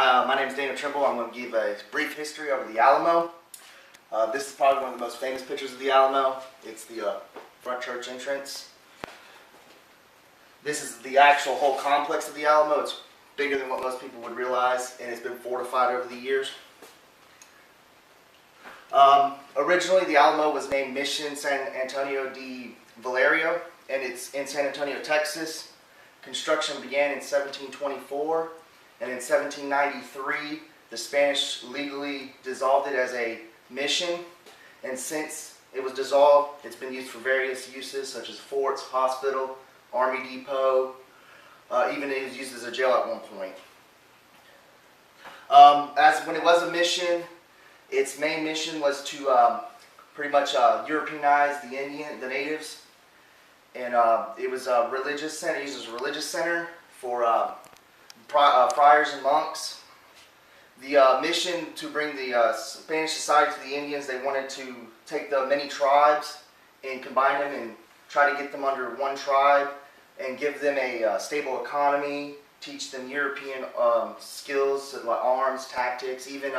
Hi, my name is Daniel Trimble. I'm going to give a brief history over the Alamo. This is probably one of the most famous pictures of the Alamo. It's the front church entrance. This is the actual whole complex of the Alamo. It's bigger than what most people would realize, and it's been fortified over the years. Originally, the Alamo was named Mission San Antonio de Valerio, and it's in San Antonio, Texas. Construction began in 1724, and in 1793, the Spanish legally dissolved it as a mission, and since it was dissolved, it's been used for various uses, such as forts, hospital, army depot, even it was used as a jail at one point. When it was a mission, its main mission was to pretty much Europeanize the natives, and it was a religious center. It used as a religious center for friars and monks. The mission to bring the Spanish society to the Indians, they wanted to take the many tribes and combine them and try to get them under one tribe and give them a stable economy, teach them European skills like arms, tactics. Even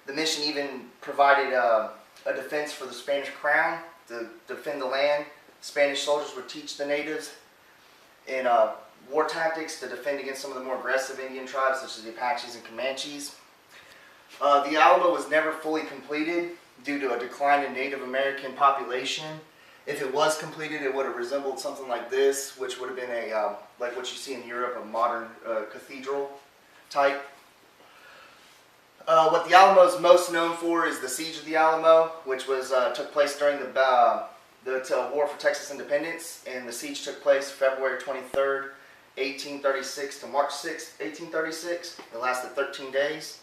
the mission even provided a defense for the Spanish crown to defend the land. Spanish soldiers would teach the natives in war tactics to defend against some of the more aggressive Indian tribes, such as the Apaches and Comanches. The Alamo was never fully completed due to a decline in Native American population. If it was completed, it would have resembled something like this, which would have been a like what you see in Europe, a modern cathedral type. What the Alamo is most known for is the Siege of the Alamo, which was took place during the War for Texas Independence, and the siege took place February 23rd, 1836 to March 6th, 1836. It lasted 13 days.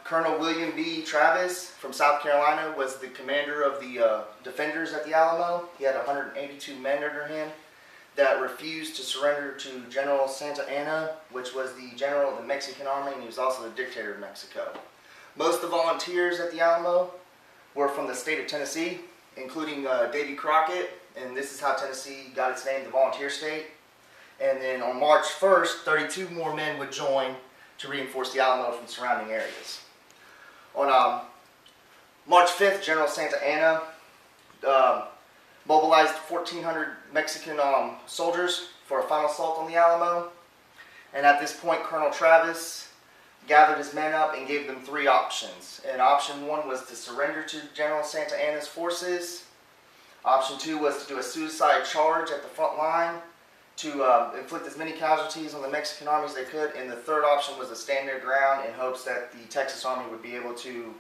Colonel William B. Travis from South Carolina was the commander of the defenders at the Alamo. He had 182 men under him that refused to surrender to General Santa Anna, which was the general of the Mexican army, and he was also the dictator of Mexico. Most of the volunteers at the Alamo were from the state of Tennessee, including Davy Crockett, and this is how Tennessee got its name, the Volunteer State. And then on March 1st, 32 more men would join to reinforce the Alamo from surrounding areas. On March 5th, General Santa Anna mobilized 1,400 Mexican soldiers for a final assault on the Alamo. And at this point, Colonel Travis gathered his men up and gave them three options. And option one was to surrender to General Santa Anna's forces. Option two was to do a suicide charge at the front line to inflict as many casualties on the Mexican army as they could. And the third option was to stand their ground in hopes that the Texas Army would be able to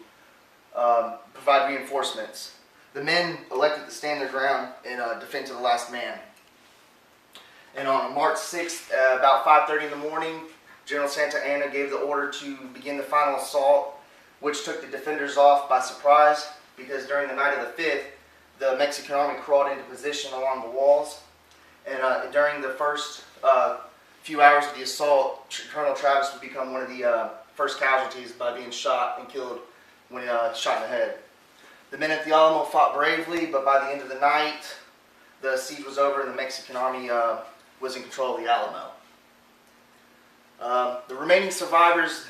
provide reinforcements. The men elected to stand their ground and defend to the last man. And on March 6th, about 5:30 in the morning, General Santa Anna gave the order to begin the final assault, which took the defenders off by surprise, because during the night of the 5th, the Mexican army crawled into position along the walls. And during the first few hours of the assault, Colonel Travis would become one of the first casualties by being shot and killed when shot in the head. The men at the Alamo fought bravely, but by the end of the night, the siege was over and the Mexican army was in control of the Alamo. The remaining survivors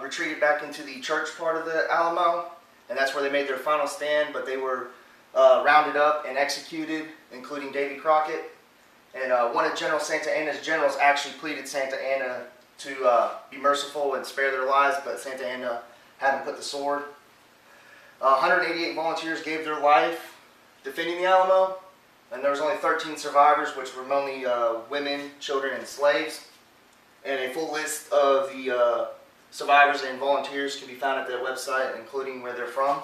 retreated back into the church part of the Alamo, and that's where they made their final stand, but they were rounded up and executed, including Davy Crockett. And one of General Santa Anna's generals actually pleaded Santa Anna to be merciful and spare their lives, but Santa Anna had him put the sword. 188 volunteers gave their life defending the Alamo, and there was only 13 survivors, which were mainly women, children, and slaves. And a full list of the survivors and volunteers can be found at their website, including where they're from.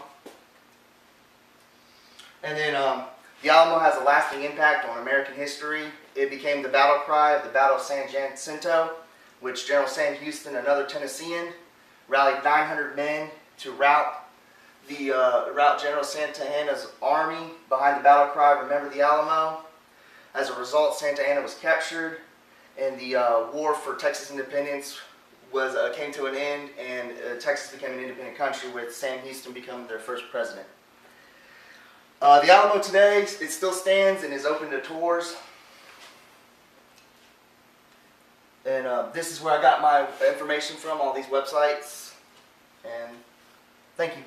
And then the Alamo has a lasting impact on American history. It became the battle cry of the Battle of San Jacinto, which General Sam Houston, another Tennessean, rallied 900 men to rout General Santa Anna's army behind the battle cry, "Remember the Alamo." As a result, Santa Anna was captured, and the war for Texas independence came to an end, and Texas became an independent country, with Sam Houston becoming their first president. The Alamo today, it still stands and is open to tours. And this is where I got my information from, all these websites. And thank you.